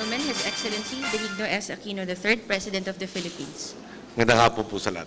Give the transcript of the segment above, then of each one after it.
gentlemen, His Excellency Benigno S. Aquino III, President of the Philippines. Ngayong hapon po sa lahat.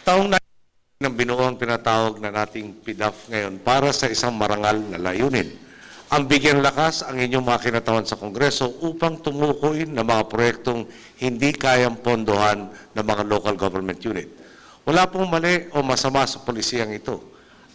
Taong ng binuo ang tinatawag na nating PDAF ngayon para sa isang marangal na layunin. Ang bigyan lakas ang inyong mga kinatawan sa Kongreso upang tumukoy ng mga proyektong hindi kayang pondohan ng mga local government unit. Wala pong mali o masama sa polisiyang ito.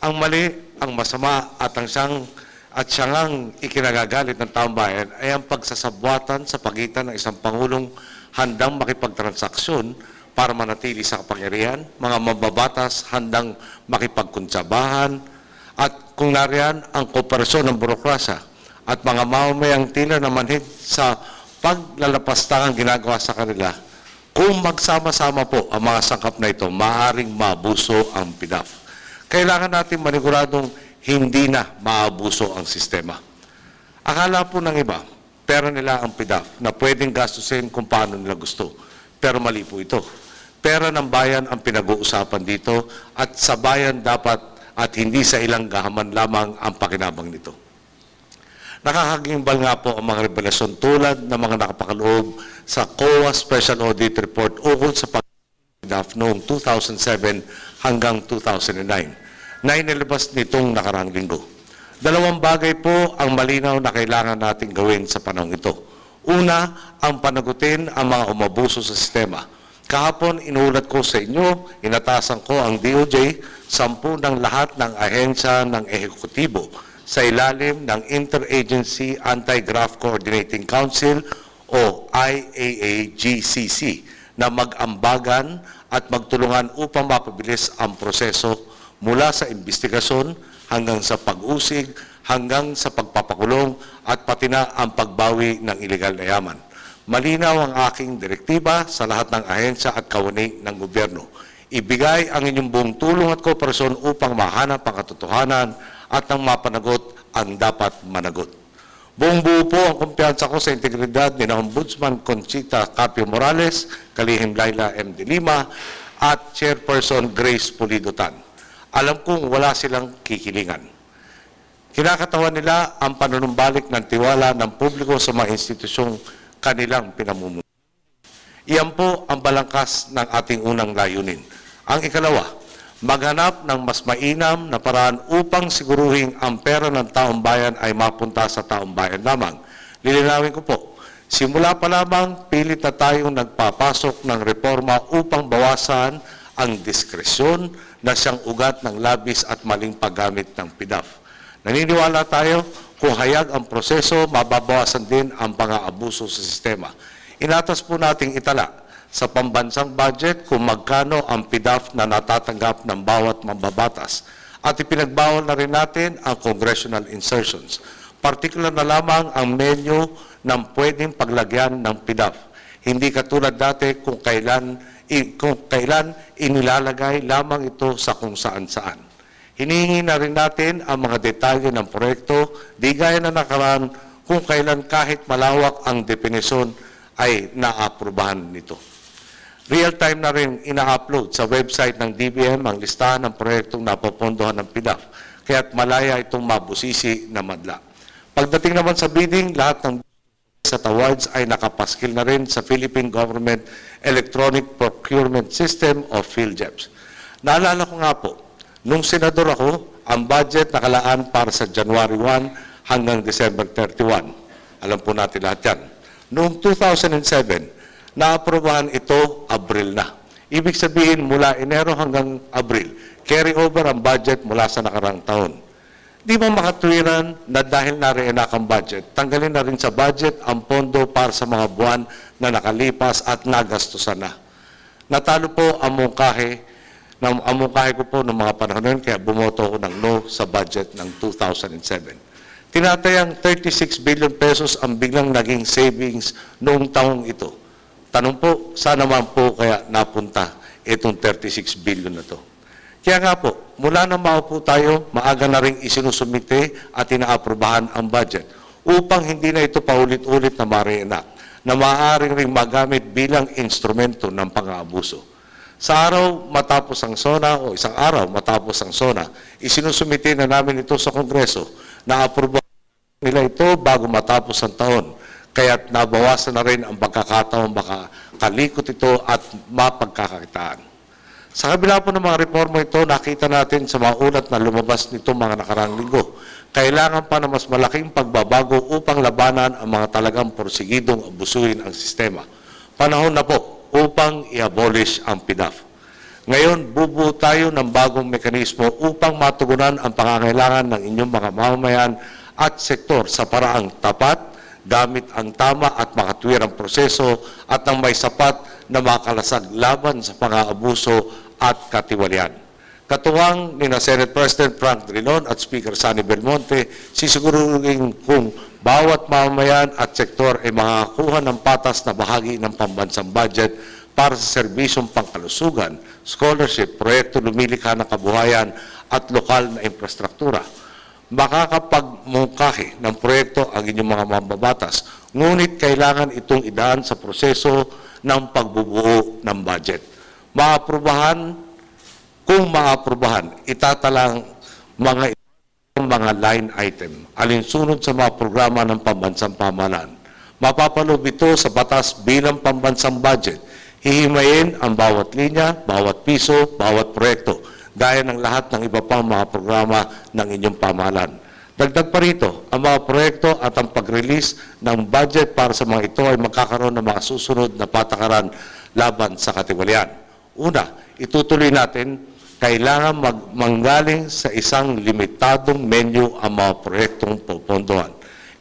Ang mali, ang masama at siyang ikinagagalit ng taong bayan ay ang pagsasabwatan sa pagitan ng isang Pangulong handang makipagtransaksyon para manatili sa kapangyarihan, mga mababatas handang makipagkuntsabahan, at kung nariyan ang kooperasyon ng burokrasya at mga mamamayang tila na manhid sa paglalapastakang ginagawa sa kanila, kung magsama-sama po ang mga sangkap na ito, maaaring maabuso ang PDAF. Kailangan natin maniguradong hindi na maabuso ang sistema. Akala po ng iba, pera nila ang PDAF na pwedeng gastusin kung paano nila gusto. Pero mali po ito. Pera ng bayan ang pinag-uusapan dito at sa bayan dapat at hindi sa ilang gahaman lamang ang pakinabang nito. Nakakagimbal nga po ang mga revelasyon tulad ng mga nakapakaloob sa COA Special Audit Report ukol sa PDAF noong 2007 hanggang 2009. Na inilabas nitong nakaraang linggo. Dalawang bagay po ang malinaw na kailangan natin gawin sa panahon ito. Una, ang panagutin ang mga umabuso sa sistema. Kahapon, inulat ko sa inyo, inatasan ko ang DOJ, 10 ng lahat ng ahensya ng ehekutibo sa ilalim ng Interagency Anti-Graft Coordinating Council o IAAGCC na mag-ambagan at magtulungan upang mapabilis ang proseso mula sa investigasyon hanggang sa pag-usig, hanggang sa pagpapakulong at pati na ang pagbawi ng ilegal na yaman. Malinaw ang aking direktiba sa lahat ng ahensya at kawani ng gobyerno. Ibigay ang inyong buong tulong at kooperasyon upang mahanap ang katotohanan at ang mapanagot ang dapat managot. Buong buo po ang kumpiyansa ko sa integridad ni Ombudsman Conchita Carpio Morales, Kalihim Laila M. De Lima at Chairperson Grace Pulido Tan. Alam kong wala silang kikilingan. Kinakatawan nila ang panunumbalik ng tiwala ng publiko sa mga institusyong kanilang pinamumuno. Iyan po ang balangkas ng ating unang layunin. Ang ikalawa, maghanap ng mas mainam na paraan upang siguruhin ang pera ng taong bayan ay mapunta sa taong bayan lamang. Lilinawin ko po, simula pa lamang pilit na tayong nagpapasok ng reforma upang bawasan ang diskresyon na siyang ugat ng labis at maling paggamit ng PDAF. Naniniwala tayo kung hayag ang proseso, mababawasan din ang pang-aabuso sa sistema. Inatas po nating itala sa pambansang budget kung magkano ang PDAF na natatanggap ng bawat mambabatas at ipinagbawal na rin natin ang congressional insertions. Partikular na lamang ang menu ng pwedeng paglagyan ng PDAF. Hindi katulad dati kung kailan inilalagay lamang ito sa kung saan-saan. Hinihingi na rin natin ang mga detalye ng proyekto, di gaya na nakaraan kung kailan kahit malawak ang definisyon ay naaprubahan nito. Real-time na rin ina-upload sa website ng DBM ang listahan ng proyektong napopondohan ng PDAF, kaya't malaya itong mabusisi na madla. Pagdating naman sa bidding, lahat ng sa awards ay nakapaskil na rin sa Philippine Government Electronic Procurement System o PhilGEPS. Naalala ko nga po, nung senador ako, ang budget nakalaan para sa January 1 hanggang December 31. Alam po natin lahat yan. Noong 2007, naaprobahan ito Abril na. Ibig sabihin mula Enero hanggang Abril, carry over ang budget mula sa nakarang taon. Di ba makatwiran na dahil nariinak ang budget, tanggalin na rin sa budget ang pondo para sa mga buwan na nakalipas at nagastusan na. Natalo po ang mungkahi ko po ng mga panahon nun, kaya bumoto ako ng no sa budget ng 2007. Tinatayang 36 billion pesos ang biglang naging savings noong taong ito. Tanong po, saan naman po kaya napunta itong 36 billion na to? Kaya nga po, mula na maupo tayo, maaga na rin isinusumite at inaaprubahan ang budget upang hindi na ito paulit-ulit na mariinak na maaaring ring magamit bilang instrumento ng pang-aabuso. Sa araw matapos ang SONA o isang araw matapos ang SONA, isinusumite na namin ito sa Kongreso na aprubahan nila ito bago matapos ang taon. kaya't nabawasan na rin ang pagkakataon makakalikot ito at mapagkakakitaan. Sa kabila po ng mga reforma ito, nakita natin sa mga ulat na lumabas nito mga nakaraang linggo, kailangan pa na mas malaking pagbabago upang labanan ang mga talagang porsigidong abusuhin ang sistema. Panahon na po upang i-abolish ang PDAF. Ngayon, bubuo tayo ng bagong mekanismo upang matugunan ang pangangailangan ng inyong mga mamamayan at sektor sa paraang tapat, gamit ang tama at makatwirang proseso at ng may sapat na makalasag laban sa pang-aabuso at katiwalian. Katuwang ni na Senate President Frank Drilon at Speaker Sonny Belmonte, sisiguruhin kung bawat mamamayan at sektor ay makakakuha ng patas na bahagi ng pambansang budget para sa serbisyong pangkalusugan, scholarship, proyekto lumilikha ng kabuhayan at lokal na infrastruktura. Makakapagmungkahi ng proyekto ang inyong mga mambabatas, ngunit kailangan itong idaan sa proseso ng pagbubuo ng budget. Kung maaprubahan, itatalang mga line item, alinsunod sa mga programa ng pambansang pamahalaan. Mapapaloob ito sa batas bilang pambansang budget. Hihimayin ang bawat linya, bawat piso, bawat proyekto, gaya ng lahat ng iba pang mga programa ng inyong pamahalaan. Dagdag pa rito, ang mga proyekto at ang pag-release ng budget para sa mga ito ay magkakaroon ng mga susunod na patakaran laban sa katiwalian. Una, itutuloy natin, kailangan manggaling sa isang limitadong menu ang mga proyektong popondohan.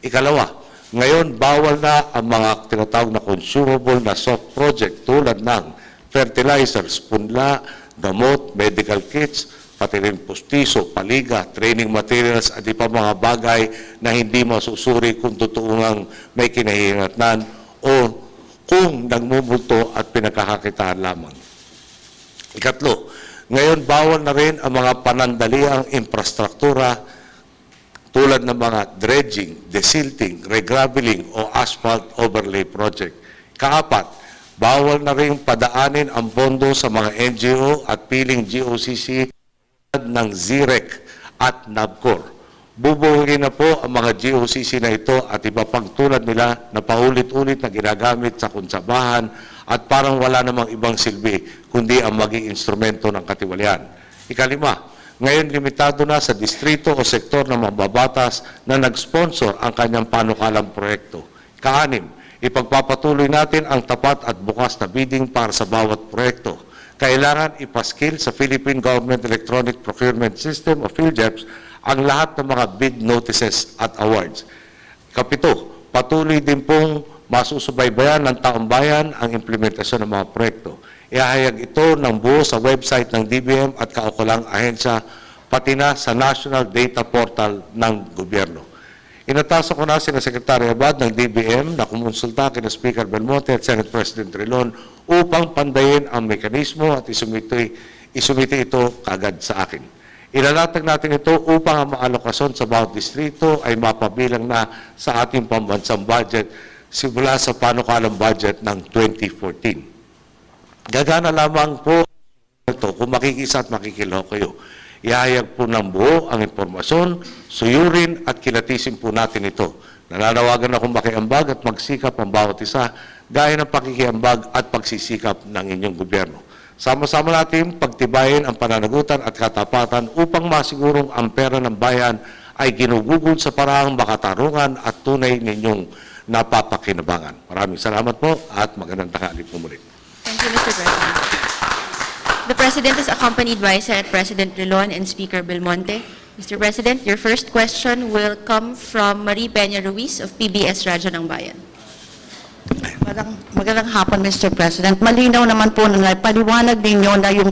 Ikalawa, ngayon bawal na ang mga tinatawag na consumable na soft project tulad ng fertilizers, punla, gamot, medical kits, pati rin pustiso, paliga, training materials at iba mga bagay na hindi masusuri kung totoong may kinahihinatnan o kung nagmumulto at pinagkakakitaan lamang. Ikatlo, ngayon bawal na rin ang mga panandaliang infrastruktura tulad ng mga dredging, desilting, regraveling o asphalt overlay project. Kaapat, bawal na rin padaanin ang pondo sa mga NGO at piling GOCC ng ZIREC at NABCOR. Bubuhuin na po ang mga GOCC na ito at iba pang tulad nila na paulit-ulit na ginagamit sa kunsabahan at parang wala namang ibang silbi kundi ang maging instrumento ng katiwalian. Ikalima, ngayon limitado na sa distrito o sektor ng mababatas na nag-sponsor ang kanyang panukalang proyekto. Kaanim, ipagpapatuloy natin ang tapat at bukas na bidding para sa bawat proyekto. Kailangan ipaskil sa Philippine Government Electronic Procurement System o PhilGEPS ang lahat ng mga bid notices at awards. Kapito, patuloy din pong masusubaybayan ng taong bayan ang implementasyon ng mga proyekto. Ihahayag ito ng buo sa website ng DBM at kaukulang ahensya, pati na sa National Data Portal ng gobyerno. Inataso ko na si Secretary Abad ng DBM na kumonsulta kina Speaker Belmonte at Senate President Drilon upang pandayin ang mekanismo at isumite ito kagad sa akin. Ilalatag natin ito upang ang maalokasyon sa bawat distrito ay mapabilang na sa ating pambansang budget simula sa panukalang budget ng 2014. Gagana lamang po ito kung makikisa at makikilahok kayo. Ihayag po ng buo ang impormasyon, suyurin at kilatisin po natin ito. Nananawagan akong makiambag at magsikap ang bawat isa gaya ng pakikiambag at pagsisikap ng inyong gobyerno. Sama-sama natin pagtibayin ang pananagutan at katapatan upang masigurong ang pera ng bayan ay ginugugol sa paraang makatarungan at tunay ninyong napapakinabangan. Maraming salamat po at magandang tanghali po muli. Thank you, Mr. President. The President is accompanied by Senate President Drilon and Speaker Belmonte. Mr. President, your first question will come from Marie Peña Ruiz of PBS Radyo ng Bayan. Magandang hapon, Mr. President. Malinaw naman po na paliwanag ninyo na yung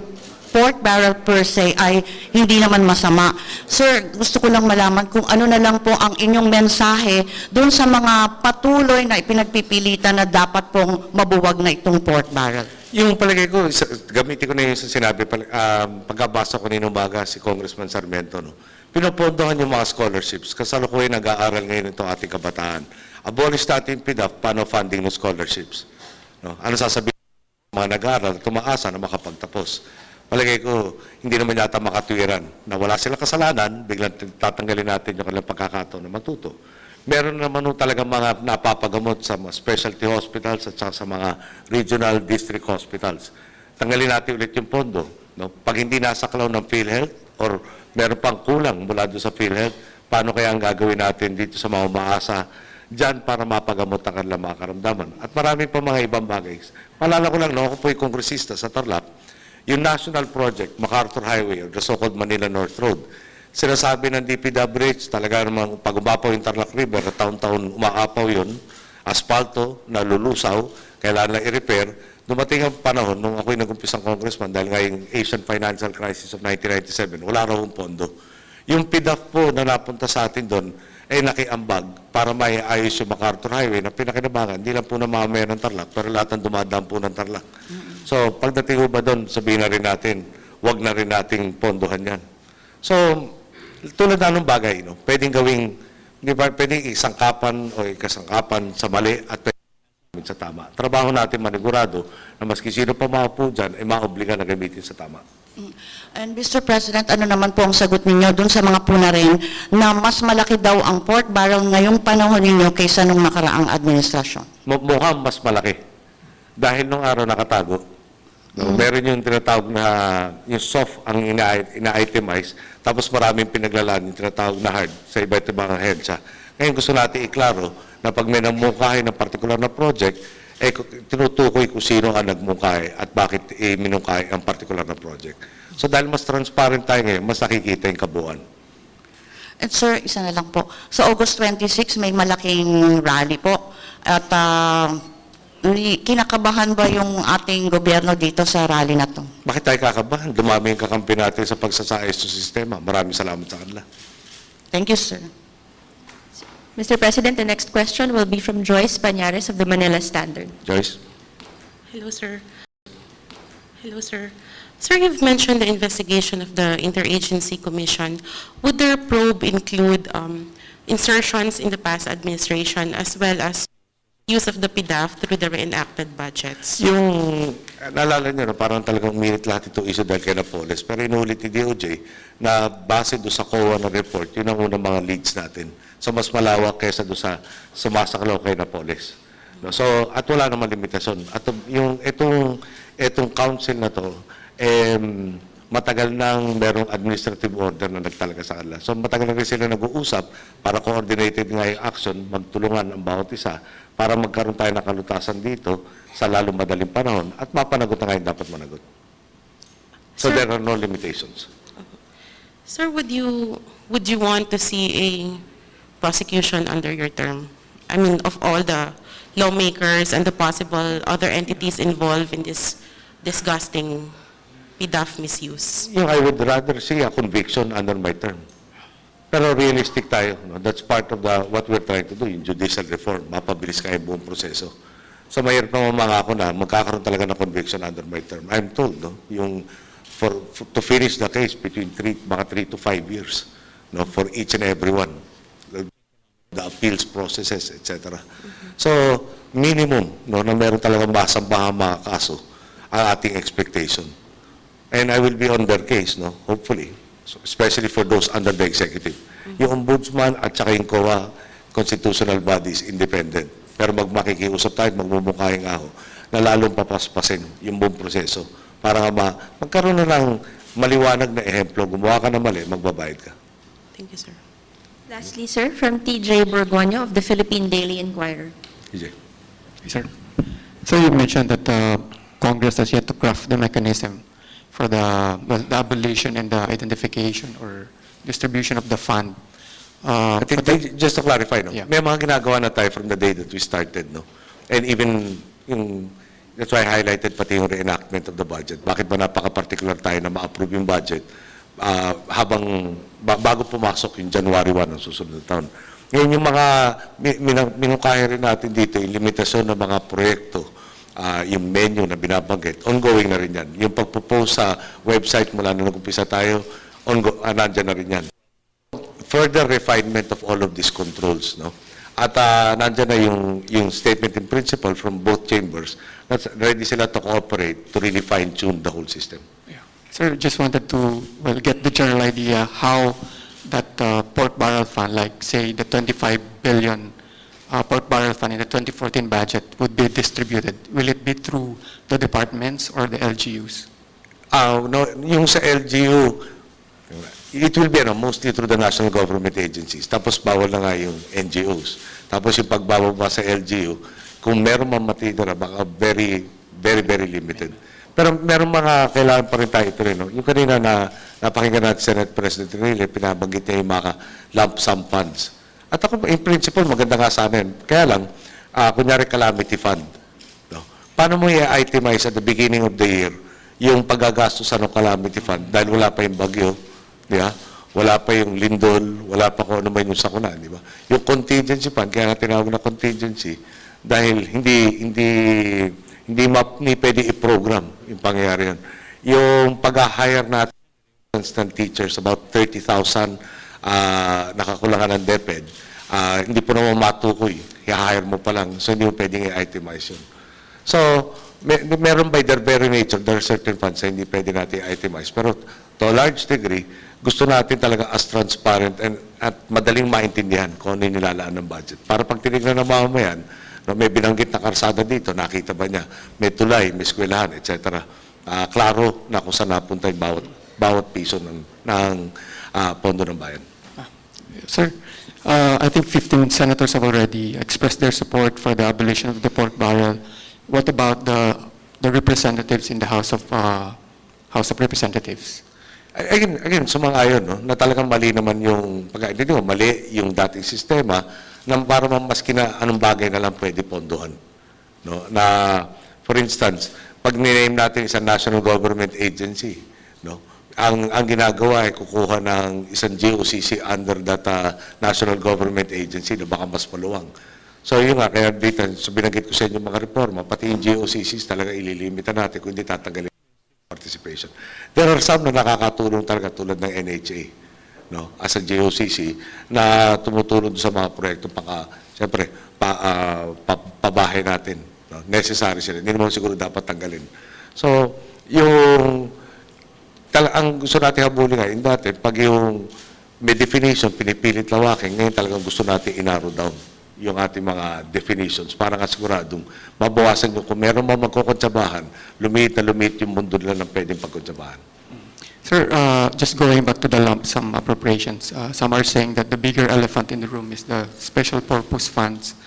pork barrel per se ay hindi naman masama. Sir, gusto ko lang malaman kung ano na lang po ang inyong mensahe doon sa mga patuloy na ipinagpipilitan na dapat pong mabuwag na itong pork barrel. Yung palagay ko, gamitin ko na yung sinabi, pagkabasa ko ninong baga si Congressman Sarmiento, no? Pinopondohan yung mga scholarships. Kasalukuyan nag-aaral ngayon itong ating kabataan. Abolish natin PDAF, paano funding ng scholarships? No? Ano sasabihin ng mga nag-aaral, tumaasa na makapagtapos? Palagay ko, hindi naman yata makatuwiran na wala sila kasalanan, biglang tatanggalin natin yung kanilang pagkakataon na matuto. Meron naman ho talaga mga napapagamot sa mga specialty hospitals at saka sa mga regional district hospitals. Tanggalin natin ulit yung pondo. No? Pag hindi nasaklaw ng PhilHealth or meron pang kulang mula doon sa PhilHealth, paano kaya ang gagawin natin dito sa mga umaasa dyan para mapagamot ang kanilang mga karamdaman? At marami pa mga ibang bagay. Malala ko lang, no, ako po'y kongresista sa Tarlac, yung national project, MacArthur Highway or the so-called Manila North Road, sinasabi ng DPWH, talaga namang pag umapaw yung Tarlac River, taon-taon umaapaw yun, asfalto, nalulusaw, kailangan lang i-repair. Dumating ang panahon, nung ako'y nag-umpisang congressman, dahil nga yung Asian Financial Crisis of 1997, wala raw ang pondo. Yung PDAF po na napunta sa atin doon, ay nakiambag para maiayos yung MacArthur Highway na pinakinabangan, hindi lang po ng mga mayor ng Tarlac, pero lahat ng dumadaan po ng Tarlac. So, pagdating po ba doon, sabihin na rin natin, wag na rin nating pondohan yan. So, tulad na ng bagay, no? Pwedeng gawing, di ba, pwedeng isangkapan o ikasangkapan sa mali at pwedeng sa tama. Trabaho natin manigurado na maski sino pa maupo dyan, ay maobliga na gamitin sa tama. And Mr. President, ano naman po ang sagot ninyo dun sa mga puna rin na mas malaki daw ang pork barrel ngayong panahon ninyo kaysa nung nakaraang administrasyon? Mukhang mas malaki. Dahil nung araw nakatago, no, meron yung tinatawag na, yung soft ang ina-itemize, tapos maraming pinaglalaan yung tinatawag na hard sa iba't ibang ahensya. Ngayon gusto natin iklaro na pag may namungkahi ng particular na project, eh, tinutukoy kung sino ang nagmungkahi at bakit minungkahi ang particular na project. So dahil mas transparent tayo ngayon, mas nakikita yung kabuuan. And sir, isa na lang po. Sa August 26, may malaking rally po. At kinakabahan ba yung ating gobyerno dito sa rally na to? Bakit tayo kakabahan? Dumami yung kakampi natin sa pagsasayos sa sistema. Maraming salamat sa kanila. Thank you, sir. Mr. President, the next question will be from Joyce Pañares of the Manila Standard. Joyce? Hello, sir. Hello, sir. Sir, you've mentioned the investigation of the Interagency Commission. Would their probe include insertions in the past administration as well as use of the PDAF through the reenacted budgets? Yung, naalala nyo na parang talagang minute lahat itong issue dahil kay Napoles, pero inulit ni DOJ na base doon sa COA na report, yun ang unang mga leads natin. So mas malawak kaysa doon sa sumasaklaw kay Napoles. No? So, at wala namang limitasyon. At yung itong council na to, matagal nang merong administrative order na nagtalaga sa kanila. So matagal na rin sila nag-uusap para coordinated nga yung action, magtulungan ang bawat isa para magkaroon tayo ng kalutasan dito sa lalong madaling panahon at mapanagot na ngayon dapat managot. So Sir- there are no limitations. Sir, would you want to see a prosecution under your term? I mean, of all the lawmakers and the possible other entities involved in this disgusting PDAF misuse? Yung I would rather see a conviction under my term. Pero realistic tayo. No? That's part of what we're trying to do, yung judicial reform. Mapabilis kaya yung buong proseso. So mahirap naman ako na magkakaroon talaga ng conviction under my term. I'm told, no? Yung to finish the case between mga 3 to 5 years, no? For each and every one. The appeals processes, etc. So, minimum, no, na meron talagang masambahan mga kaso ang ating expectation. And I will be on their case, no, hopefully, so, especially for those under the executive. Yung ombudsman at saka yung COA, constitutional bodies, independent. Pero magmakikiusap tayo, magmumukhaing ako, na lalong papaspasin yung buong proseso para magkaroon na ng maliwanag na ehemplo. Gumawa ka na mali, magbabayad ka. Thank you, sir. Lastly, sir, from TJ Borgoño of the Philippine Daily Inquirer. DJ. Sir. So you mentioned that Congress has yet to craft the mechanism for the abolition and the identification or distribution of the fund. Just to clarify, no? Yeah. May mga ginagawa na tayo from the day that we started, no? And even that's why I highlighted pati yung reenactment of the budget. Bakit ba napaka-particular tayo na ma-approve yung budget bago pumasok yung January 1 ng susunod na taon. Ngayon yung mga minungkahi rin natin dito, yung limitasyon ng mga proyekto, yung menu na binabanggit, ongoing na rin yan. Yung pagpropose sa website mula nung nag-umpisa tayo, nandyan na rin yan. Further refinement of all of these controls, no? At nandyan na yung statement in principle from both chambers na ready sila to cooperate to really fine-tune the whole system. Yeah. Sir, just wanted to get the general idea how that pork barrel fund, like say the 25 billion pork barrel fund in the 2014 budget would be distributed? Will it be through the departments or the LGUs? No, yung sa LGU, it will be mostly through the national government agencies. Tapos bawal na nga yung NGOs. Tapos yung pagbababa sa LGU, kung meron man matitira, baka very, very, very limited. Pero meron mga kailangan pa rin tayo ito rin. No? Yung kanina na napakinggan natin Senate President Reyes, pinabanggit niya yung mga lump sum funds. At ako, in principle, maganda nga sa amin. Kaya lang, kunyari calamity fund. No? Paano mo i-itemize at the beginning of the year yung paggagastos ng calamity fund dahil wala pa yung bagyo, di ba? Wala pa yung lindol, wala pa kung ano man yung sakuna, di ba? Yung contingency fund, kaya nga tinawag na contingency, dahil hindi pwede i-program yung pangyayari yun. Yung pag-hire natin ng teachers, about 30,000 nakakulangan ng DepEd, hindi po naman matukoy. I-hire mo pa lang, so hindi mo pwedeng i-itemize yun. So, meron by their very nature, there are certain funds na hindi pwede natin i-itemize. Pero to a large degree, gusto natin talaga as transparent at madaling maintindihan kung ano yung nilalaan ng budget. Para pag tinignan ng mamamayan, no, may binanggit na karsada dito, nakita ba niya, may tulay, may eskwelahan, etc. Klaro na kung saan napunta yung bawat piso ng pondo ng bayan. Sir, I think 15 senators have already expressed their support for the abolition of the pork barrel. What about the representatives in the House of Representatives? Again, sumang-ayon, no, na talagang mali naman yung hindi mo mali yung dating sistema na para maski na anong bagay na lang pwede pondohan. No? Na, for instance, pag niname natin isang national government agency, no? Ang ginagawa ay kukuha ng isang GOCC under that national government agency na baka mas maluwang. So yun nga, kaya dito, so binanggit ko sa inyo mga reforma, pati yung GOCCs talaga ililimitan natin kung hindi tatanggalin participation. There are some na nakakatulong talaga tulad ng NHA, no, as a GOCC, na tumutulong sa mga proyekto siyempre, pabahay natin. No? Necessary sila. Hindi naman siguro dapat tanggalin. So, ang gusto natin habulin ngayon dati, pag yung may definition, pinipilit lawakin, ngayon talagang gusto natin i-narrow down yung ating mga definitions para nga siguradong mabawasan yung kung meron mga magkukonsyabahan, lumit na lumit yung mundo nila ng pwedeng pagkonsyabahan. Sir, just going back to the lump sum appropriations, some are saying that the bigger elephant in the room is the special purpose funds.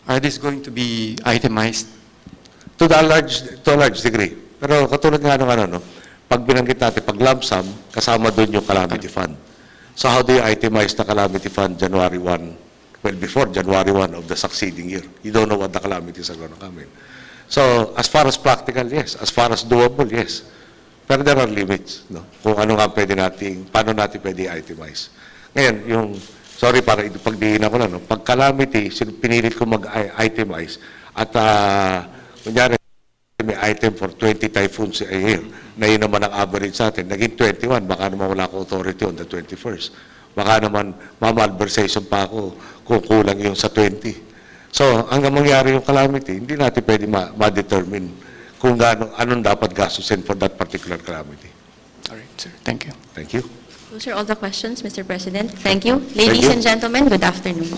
Are these going to be itemized? To a large degree. Pero katulad nga no, pag binanggit natin, pag lump sum, kasama doon yung calamity fund. So how do you itemize the calamity fund January 1? Well, before January 1 of the succeeding year. You don't know what the calamities are going to come in. So, as far as practical, yes. As far as doable, yes. Pero there are limits, no? Kung ano nga paano natin pwede itemize. Ngayon, sorry para ipagdiin ako lang, no? Pag calamity, pinilit ko mag-itemize at, kunyari, may item for 20 typhoons a year, na yun naman ang average sa atin. Naging 21, baka naman wala ko authority on the 21st. Baka naman ma-malversation pa ako kung kulang yung sa 20. So, hanggang mangyari yung calamity, hindi natin pwede ma-determine kung anong dapat gastusin for that particular calamity. All right, sir. Thank you. Thank you. Those are all the questions, Mr. President. Thank you. Ladies and gentlemen, good afternoon.